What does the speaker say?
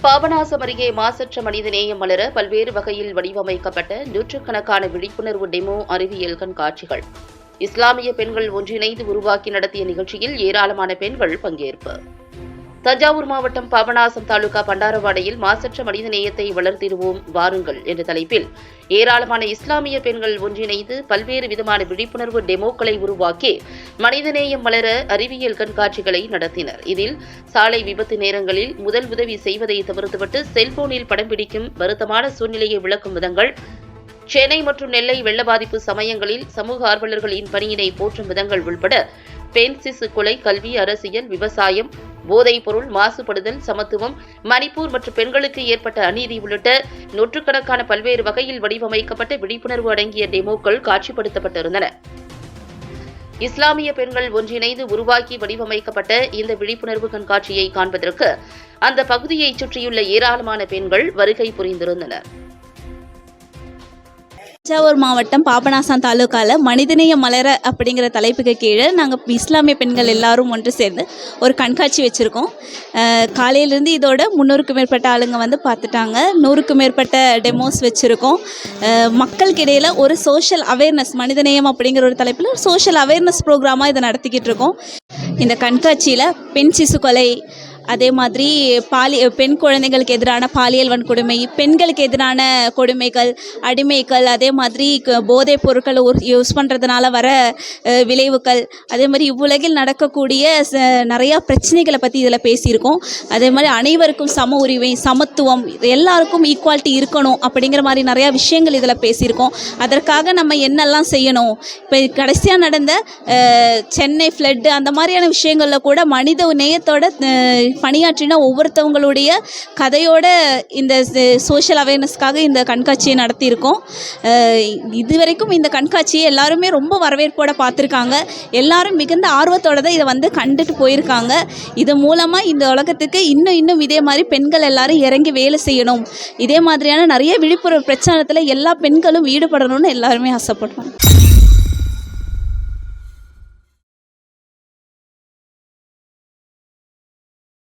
பாபநாசம் அருகே மாசற்ற மனிதநேயம் மலர பல்வேறு வகையில் வடிவமைக்கப்பட்ட நூற்றுக்கணக்கான விழிப்புணர்வு டெமோ அறிவியல் கண்காட்சிகள். இஸ்லாமிய பெண்கள் ஒன்றிணைந்து உருவாக்கி நடத்திய நிகழ்ச்சியில் ஏராளமான பெண்கள் பங்கேற்பு. தஞ்சாவூர் மாவட்டம் பாபநாசம் தாலுகா பண்டாரவாடையில் மாசற்ற மனிதநேயத்தை வளர்த்திடுவோம் வாருங்கள் என்ற தலைப்பில் ஏராளமான இஸ்லாமிய பெண்கள் ஒன்றிணைந்து பல்வேறு விதமான விழிப்புணர்வு டெமோக்களை உருவாக்கி மனிதநேயம் மலர அறிவியல் கண்காட்சிகளை நடத்தினர். இதில் சாலை விபத்து நேரங்களில் முதல் உதவி செய்வதை தவிர்த்துவிட்டு செல்போனில் படம் பிடிக்கும் வருத்தமான சூழ்நிலையை விளக்கும் விதங்கள், சென்னை மற்றும் நெல்லை வெள்ள பாதிப்பு சமயங்களில் சமூக ஆர்வலர்களின் பணியினை போற்றும் விதங்கள் உள்பட பெண் சிசு கொலை, கல்வி, அரசியல், விவசாயம், போதைப் பொருள், மாசுபடுதல், சமத்துவம், மணிப்பூர் மற்றும் பெண்களுக்கு ஏற்பட்ட அநீதி உள்ளிட்ட நூற்றுக்கணக்கான பல்வேறு வகையில் வடிவமைக்கப்பட்ட விழிப்புணர்வு அடங்கிய டெமோக்கள் காட்சிப்படுத்தப்பட்டிருந்தன. இஸ்லாமிய பெண்கள் ஒன்றிணைந்து உருவாக்கி வடிவமைக்கப்பட்ட இந்த விழிப்புணர்வு கண்காட்சியை காண்பதற்கு அந்த பகுதியைச் சுற்றியுள்ள ஏராளமான பெண்கள் வருகை புரிந்திருந்தனர். தஞ்சாவூர் மாவட்டம் பாபநாசம் தாலுக்காவில் மனிதநேயம் மலர அப்படிங்கிற தலைப்புக்கு கீழே நாங்கள் இஸ்லாமிய பெண்கள் எல்லாரும் ஒன்று சேர்ந்து ஒரு கண்காட்சி வச்சுருக்கோம். காலையிலேருந்து இதோட 300க்கும் மேற்பட்ட ஆளுங்க பார்த்துட்டாங்க. 100க்கும் மேற்பட்ட டெமோஸ் வச்சுருக்கோம். மக்களுக்கு இடையில் ஒரு சோஷியல் அவேர்னஸ், மனிதநேயம் அப்படிங்கிற ஒரு தலைப்பில் ஒரு சோஷியல் அவேர்னஸ் ப்ரோக்ராமாக இதை நடத்திக்கிட்டு இருக்கோம். இந்த கண்காட்சியில் பெண் சிசு கொலை, அதே மாதிரி பெண் குழந்தைகளுக்கு எதிரான பாலியல் வன்கொடுமை, பெண்களுக்கு எதிரான கொடுமைகள், அடிமைகள், அதே மாதிரி போதைப் பொருட்களை யூஸ் பண்ணுறதுனால வர விளைவுகள், அதே மாதிரி இவ்வுலகில் நடக்கக்கூடிய நிறையா பிரச்சனைகளை பற்றி இதில் பேசியிருக்கோம். அதே மாதிரி அனைவருக்கும் சம உரிமை, சமத்துவம், எல்லாருக்கும் ஈக்குவாலிட்டி இருக்கணும் அப்படிங்கிற மாதிரி நிறையா விஷயங்கள் இதில் பேசியிருக்கோம். அதற்காக நம்ம என்னெல்லாம் செய்யணும், இப்போ கடைசியாக நடந்த சென்னை ஃப்ளட்டு அந்த மாதிரியான விஷயங்களில் கூட மனித நேயத்தோட பணியாற்றின ஒவ்வொருத்தவங்களுடைய கதையோட இந்த சோஷியல் அவேர்னஸ்க்காக இந்த கண்காட்சியை நடத்தியிருக்கோம். இதுவரைக்கும் இந்த கண்காட்சியை எல்லாருமே ரொம்ப வரவேற்போடு பார்த்துருக்காங்க. எல்லாரும் மிகுந்த ஆர்வத்தோடு தான் இதை கண்டுட்டு போயிருக்காங்க. இது மூலமாக இந்த உலகத்துக்கு இன்னும் இதே மாதிரி பெண்கள் எல்லாரும் இறங்கி வேலை செய்யணும், இதே மாதிரியான நிறைய விழிப்புணர்வு பிரச்சாரத்தில் எல்லா பெண்களும் ஈடுபடணும்னு எல்லாருமே ஆசைப்படுறோம்.